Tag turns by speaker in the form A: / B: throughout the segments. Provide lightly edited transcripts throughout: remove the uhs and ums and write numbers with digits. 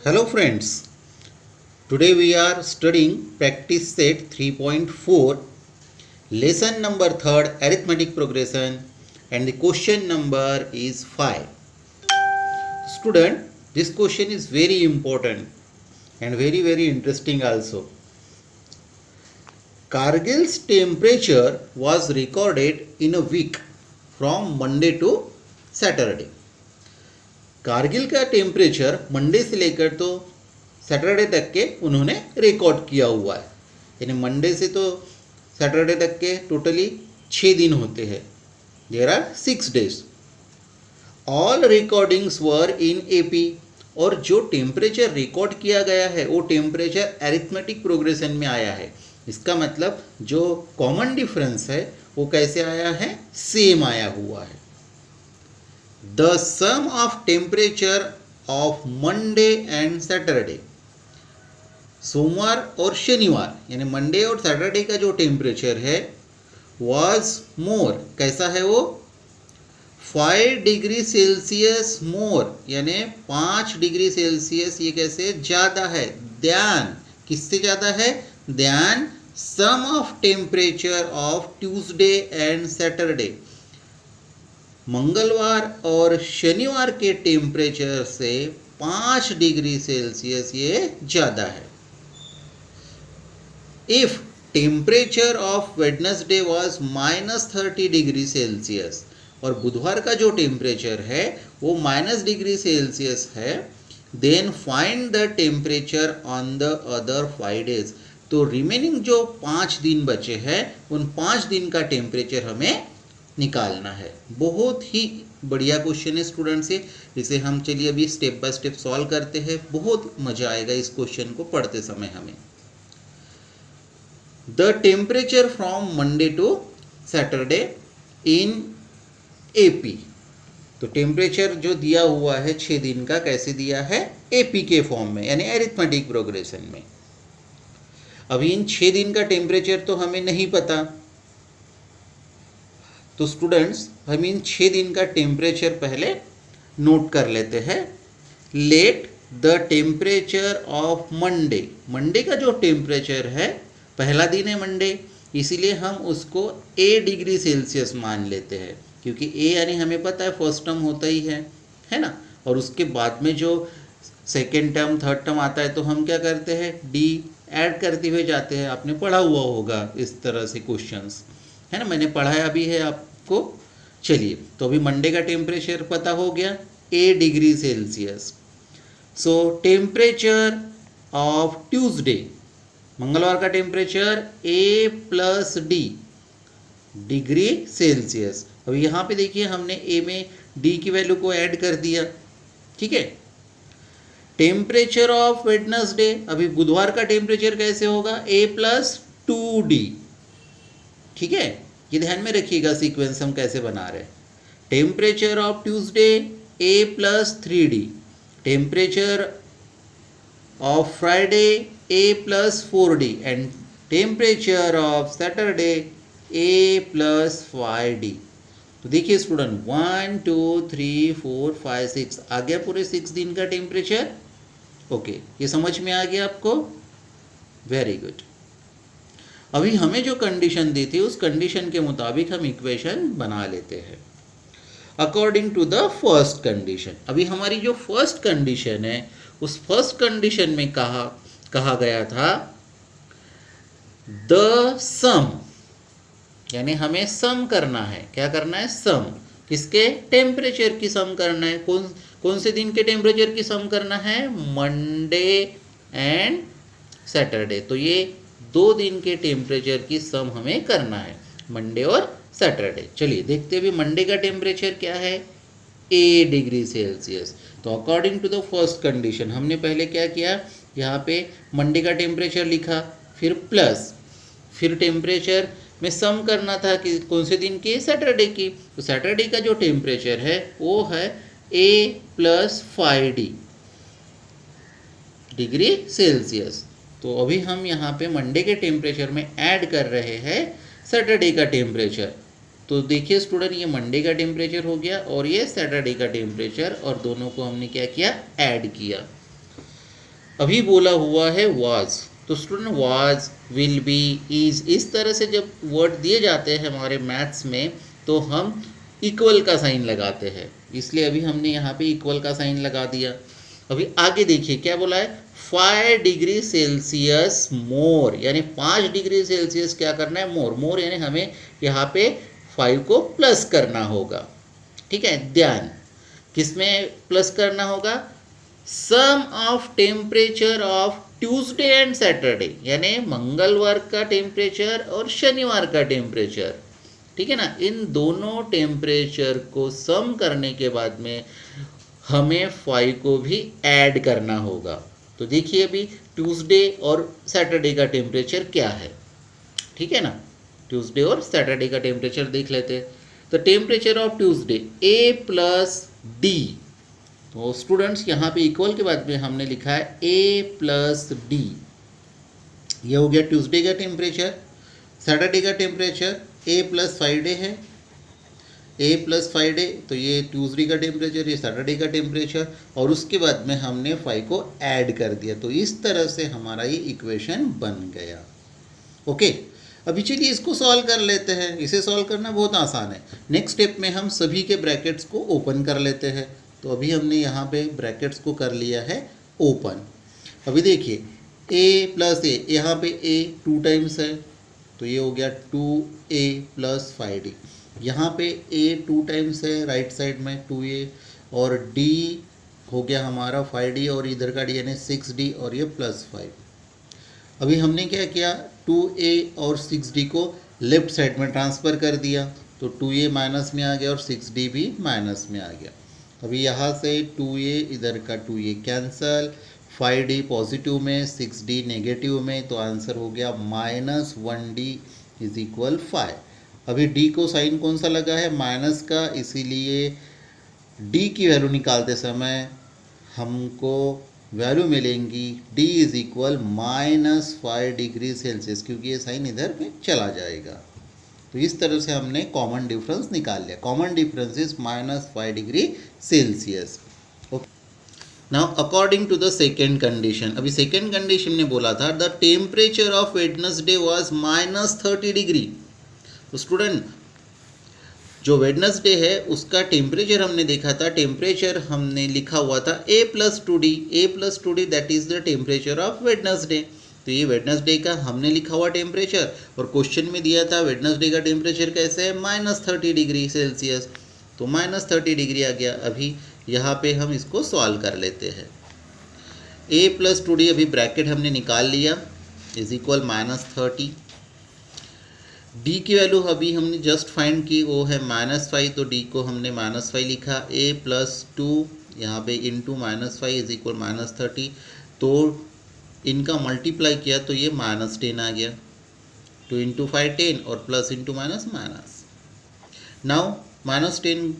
A: Hello friends, today we are studying practice set 3.4 lesson number 3rd arithmetic progression and the question number is 5. Student, this question is very important and very interesting also. Kargil's temperature was recorded in a week from Monday to Saturday. Kargil का temperature Monday से लेकर तो Saturday तक के उन्होंने record किया हुआ है, यानी मंडे से तो सैटरडे तक के टोटली 6 दिन होते हैं. There are 6 days. All recordings were in AP. और जो टेम्परेचर रिकॉर्ड किया गया है वो टेम्परेचर अरिथमेटिक प्रोग्रेशन में आया है. इसका मतलब जो कॉमन डिफरेंस है वो कैसे आया है, सेम आया हुआ है. The sum of temperature of Monday and Saturday. सोमवार और शनिवार यानी मंडे और सैटरडे का जो टेम्परेचर है was more. कैसा है वो? 5 डिग्री सेल्सियस मोर, यानी 5 डिग्री सेल्सियस ये कैसे ज़्यादा है, ध्यान किससे ज़्यादा है, ध्यान sum of temperature of Tuesday and Saturday. मंगलवार और शनिवार के टेम्परेचर से 5 डिग्री सेल्सियस ये ज़्यादा है. If temperature of Wednesday was -30 degree Celsius, और बुधवार का जो टेम्परेचर है वो -डिग्री सेल्सियस है, then find the temperature on the other 5 days. तो रिमेनिंग जो 5 दिन बचे हैं उन 5 दिन का टेम्परेचर हमें निकालना है. बहुत ही बढ़िया क्वेश्चन है स्टूडेंट से. इसे हम चलिए अभी स्टेप बाय स्टेप सॉल्व करते हैं. बहुत मजा आएगा इस क्वेश्चन को पढ़ते समय हमें. The temperature from Monday to Saturday in AP. तो टेम्परेचर जो दिया हुआ है 6 दिन का कैसे दिया है, एपी के फॉर्म में यानी अरिथमेटिक प्रोग्रेशन में. अभी इन 6 दिन का टेम्परेचर तो हमें नहीं पता, तो स्टूडेंट्स हम इन 6 दिन का टेम्परेचर पहले नोट कर लेते हैं. Let the temperature of Monday. Monday का जो टेम्परेचर है, पहला दिन है मंडे, इसीलिए हम उसको A डिग्री सेल्सियस मान लेते हैं, क्योंकि A यानी हमें पता है फर्स्ट टर्म होता ही है ना. और उसके बाद में जो सेकेंड टर्म थर्ड टर्म आता है तो हम क्या करते हैं, D ऐड करते हुए जाते हैं. आपने पढ़ा हुआ होगा इस तरह से क्वेश्चंस, है ना, मैंने पढ़ाया भी है आपको. चलिए, तो अभी मंडे का टेम्परेचर पता हो गया, A degree Celsius. So temperature of Tuesday, मंगलवार का टेम्परेचर A+D डिग्री सेल्सियस. अभी यहाँ पे देखिए हमने A में D की वैल्यू को ऐड कर दिया, ठीक है. टेम्परेचर ऑफ वेडनेसडे, अभी बुधवार का टेम्परेचर कैसे होगा, A+2D. ठीक है, ये ध्यान में रखिएगा सीक्वेंस हम कैसे बना रहे हैं. Temperature of Tuesday A+3D. Temperature of Friday A+4D and temperature of Saturday A+5D. तो देखिए स्टूडेंट 1 2 3 4 5 6 आ गया पूरे 6 दिन का टेम्परेचर. ओके, ये समझ में आ गया आपको, वेरी गुड. अभी हमें जो कंडीशन दी थी उस कंडीशन के मुताबिक हम इक्वेशन बना लेते हैं according to the first condition. अभी हमारी जो फर्स्ट कंडीशन है उस फर्स्ट कंडीशन में कहा गया था द सम, यानी हमें सम करना है. क्या करना है, सम. किसके, टेम्परेचर की सम करना है. कौन से दिन के टेम्परेचर की सम करना है, मंडे एंड सैटरडे. तो ये 2 दिन के टेम्परेचर की सम हमें करना है, मंडे और सैटरडे. चलिए देखते हैं भी मंडे का टेम्परेचर क्या है, A डिग्री सेल्सियस. तो according to the first condition हमने पहले क्या किया, यहाँ पे मंडे का टेम्परेचर लिखा, फिर प्लस, फिर टेम्परेचर में सम करना था कि कौन से दिन की, सैटरडे की. तो सैटरडे का जो टेम्परेचर है वो है A+5D डिग्री सेल्सियस. तो अभी हम यहाँ पे मंडे के टेम्परेचर में ऐड कर रहे हैं सैटरडे का टेम्परेचर. तो देखिए स्टूडेंट, ये मंडे का टेम्परेचर हो गया और ये सैटरडे का टेम्परेचर, और दोनों को हमने क्या किया, ऐड किया. अभी बोला हुआ है वाज, तो student was, will be, is, इस तरह से जब वर्ड दिए जाते हैं हमारे मैथ्स में तो हम इक्वल का साइन लगाते हैं, इसलिए अभी हमने यहाँ पे इक्वल का साइन लगा दिया। अभी आगे देखिए क्या बोला है, 5 डिग्री सेल्सियस मोर, यानी 5 डिग्री सेल्सियस क्या करना है, मोर, मोर यानी हमें यहाँ पे 5 को प्लस करना होगा। ठीक है, ध्यान किसमें प्लस करना होगा, sum of temperature of Tuesday and Saturday, यानी मंगलवार का टेम्परेचर और शनिवार का टेम्परेचर। ठीक है ना, इन दोनों टेम्परेचर को सम करने के बाद में हमें 5 को भी ऐड करना होगा। तो देखिए अभी ट्यूसडे और सैटरडे का टेम्परेचर क्या है। ठीक है ना, ट्यूसडे और सैटरडे का टेम्परेचर देख लेते हैं। तो temperature of Tuesday A plus D, तो स्टूडेंट्स यहाँ पे इक्वल के बाद में हमने लिखा है ए प्लस डी, ये हो गया ट्यूसडे का टेम्परेचर। सैटरडे का टेम्परेचर ए प्लस 5 डे है, ए प्लस 5 डे, तो ये ट्यूसडे का टेम्परेचर, ये सैटरडे का टेम्परेचर, और उसके बाद में हमने 5 को ऐड कर दिया। तो इस तरह से हमारा ये इक्वेशन बन गया। ओके, अभी चलिए इसको सॉल्व कर लेते हैं। इसे सॉल्व करना बहुत आसान है। नेक्स्ट स्टेप में हम सभी के ब्रैकेट्स को ओपन कर लेते हैं। तो अभी हमने यहाँ पे ब्रैकेट्स को कर लिया है ओपन। अभी देखिए a प्लस ए, यहाँ पे a 2 टाइम्स है तो ये हो गया 2a प्लस 5d। यहाँ पे a 2 टाइम्स है राइट साइड में 2a, और d हो गया हमारा 5d, और इधर का d यानी 6d, और ये प्लस 5। अभी हमने क्या किया, 2a और 6d को लेफ्ट साइड में ट्रांसफ़र कर दिया, तो 2a माइनस में आ गया और 6d भी माइनस में आ गया। अभी यहाँ से 2a इधर का 2a कैंसल, 5d पॉजिटिव में 6d नेगेटिव में, तो आंसर हो गया -1d इज इक्वल 5। अभी d को साइन कौन सा लगा है, माइनस का, इसीलिए d की वैल्यू निकालते समय हमको वैल्यू मिलेंगी d is equal -5 degree Celsius, क्योंकि ये साइन इधर में चला जाएगा। तो इस तरह से हमने कॉमन डिफरेंस निकाल लिया। Common difference is -5 degree Celsius. Okay, now according to the second condition, अभी सेकेंड कंडीशन ने बोला था the temperature of Wednesday was -30 degree. तो स्टूडेंट जो वेडनेसडे है उसका टेम्परेचर हमने देखा था, टेम्परेचर हमने लिखा हुआ था a plus 2d, that is the temperature of Wednesday. तो ये वेडनेसडे का हमने लिखा हुआ टेम्परेचर, और क्वेश्चन में दिया था वेडनेसडे का टेम्परेचर कैसे है, -30 डिग्री सेल्सियस, तो -30 डिग्री आ गया। अभी यहाँ पे हम इसको सॉल्व कर लेते हैं। a प्लस 2d अभी ब्रैकेट हमने निकाल लिया इज इक्वल -30। d की वैल्यू अभी हमने जस्ट फाइंड की, वो है -5, तो d को हमने -5 लिखा। a प्लस 2 यहाँ पे इंटू -5 इज इक्वल -30, तो इनका मल्टीप्लाई किया तो ये -10 आ गया। 2 इंटू 5 10, और plus into minus minus. Now -10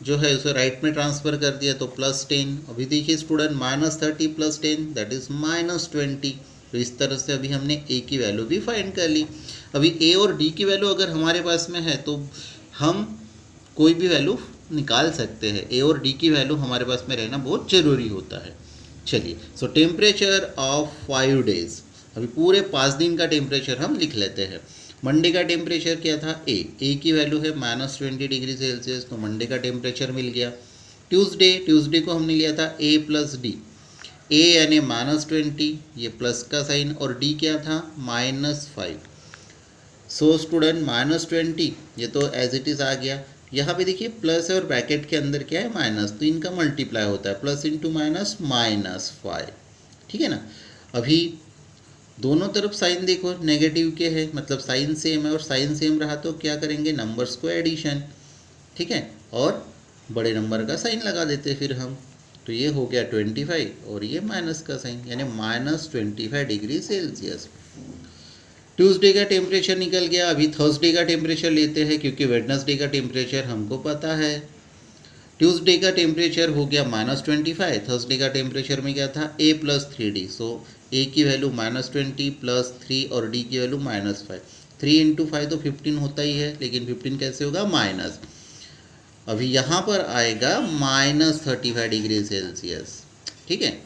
A: जो है उसे राइट में ट्रांसफ़र कर दिया तो +10। अभी देखिए स्टूडेंट -30 + 10 दैट इज़ -20। तो इस तरह से अभी हमने a की वैल्यू भी फाइंड कर ली। अभी a और d की वैल्यू अगर हमारे पास में है तो हम कोई भी वैल्यू निकाल सकते हैं। a और d की वैल्यू हमारे पास में रहना बहुत ज़रूरी होता है। चलिए, सो टेम्परेचर ऑफ 5 डेज, अभी पूरे 5 दिन का टेम्परेचर हम लिख लेते हैं। मंडे का टेम्परेचर क्या था, a की वैल्यू है -20 डिग्री सेल्सियस, तो मंडे का टेम्परेचर मिल गया। ट्यूसडे को हमने लिया था a प्लस डी, a यानी -20, ये प्लस का साइन, और d क्या था -5। सो स्टूडेंट -20 ये तो एज इट इज़ आ गया। यहाँ पे देखिए प्लस है और ब्रैकेट के अंदर क्या है माइनस, तो इनका मल्टीप्लाई होता है, प्लस इंटू माइनस -5। ठीक है ना। अभी दोनों तरफ साइन देखो नेगेटिव के है, मतलब साइन सेम है, और साइन सेम रहा तो क्या करेंगे, नंबर्स को एडिशन। ठीक है, और बड़े नंबर का साइन लगा देते फिर हम, तो ये हो गया 25, और ये माइनस का साइन, यानी -25 डिग्री सेल्सियस। ट्यूसडे का टेम्परेचर निकल गया। अभी थर्सडे का टेम्परेचर लेते हैं, क्योंकि वेडनेसडे का टेम्परेचर हमको पता है। ट्यूसडे का टेम्परेचर हो गया -25, थर्सडे का टेम्परेचर में क्या था a plus 3d, so a की वैल्यू -20 + 3 और d की वैल्यू -5। 3 इंटू 5 तो 15 होता ही है, लेकिन 15 कैसे होगा, माइनस। अभी यहाँ पर आएगा -35 डिग्री सेल्सियस। ठीक है,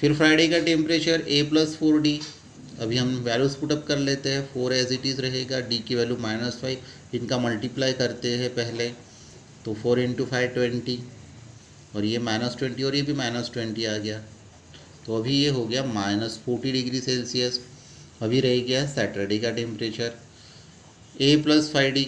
A: फिर फ्राइडे का टेम्परेचर A+4D, अभी हम वैल्यूज पुटअप कर लेते हैं। 4 एज इट इज़ रहेगा, डी की वैल्यू -5, इनका मल्टीप्लाई करते हैं पहले, तो 4 × 5 20, और ये -20 और ये भी -20 आ गया, तो अभी ये हो गया -40 डिग्री सेल्सियस। अभी रह गया सैटरडे का टेम्परेचर A+5D,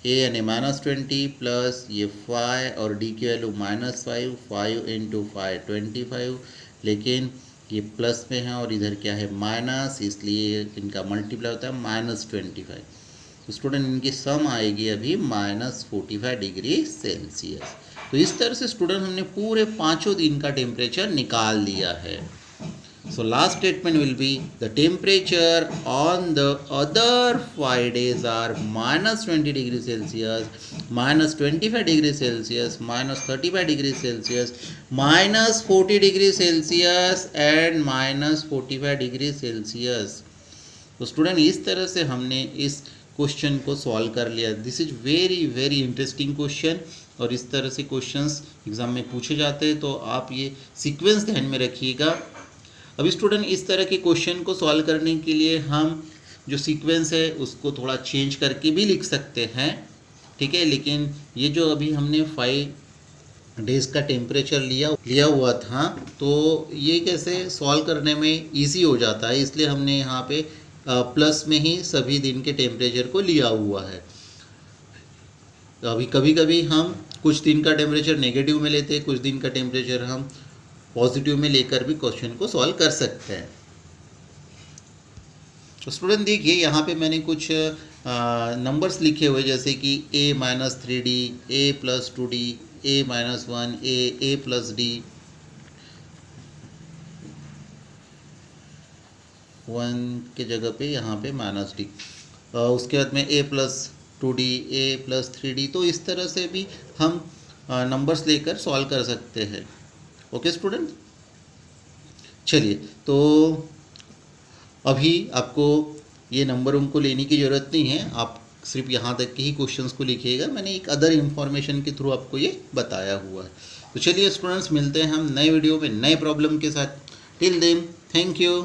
A: ए यानी -20 प्लस ये 5 और डी की वैल्यू -5, 5 × 5 25, लेकिन ये प्लस में है और इधर क्या है माइनस, इसलिए इनका मल्टीप्लाई होता है -25। तो स्टूडेंट इनकी सम आएगी अभी -45 डिग्री सेल्सियस। तो इस तरह से स्टूडेंट हमने पूरे 5 दिन का टेम्परेचर निकाल लिया है। So last statement will be the temperature on the other 5 days are -20 degrees Celsius, -25 degrees Celsius, -35 degrees Celsius, -40 degrees Celsius and -45 degrees Celsius। तो स्टूडेंट इस तरह से हमने इस क्वेश्चन को सॉल्व कर लिया। This is very very interesting question, और इस तरह से क्वेश्चंस एग्जाम में पूछे जाते हैं, तो आप ये सीक्वेंस ध्यान में रखिएगा। अभी स्टूडेंट इस तरह के क्वेश्चन को सॉल्व करने के लिए हम जो सीक्वेंस है उसको थोड़ा चेंज करके भी लिख सकते हैं, ठीक है। लेकिन ये जो अभी हमने 5 डेज का टेम्परेचर लिया हुआ था, तो ये कैसे सॉल्व करने में इजी हो जाता है, इसलिए हमने यहाँ पे प्लस में ही सभी दिन के टेम्परेचर को लिया हुआ है। अभी कभी कभी हम कुछ दिन का टेम्परेचर नेगेटिव में लेते हैं, कुछ दिन का टेम्परेचर हम पॉजिटिव में लेकर भी क्वेश्चन को सॉल्व कर सकते हैं। तो स्टूडेंट देखिए यहाँ पे मैंने कुछ नंबर्स लिखे हुए, जैसे कि A-3D, A+2D, A-1, A+D, 1 के जगह पे यहाँ पे -D, उसके बाद में A+2D, A+3D। तो इस तरह से भी हम नंबर्स लेकर सॉल्व कर सकते हैं। ओके स्टूडेंट, चलिए, तो अभी आपको ये नंबरों को लेने की ज़रूरत नहीं है, आप सिर्फ यहाँ तक के ही क्वेश्चंस को लिखिएगा। मैंने एक अदर इन्फॉर्मेशन के थ्रू आपको ये बताया हुआ है। तो चलिए स्टूडेंट्स, मिलते हैं हम नए वीडियो में नए प्रॉब्लम के साथ। Till then, thank you.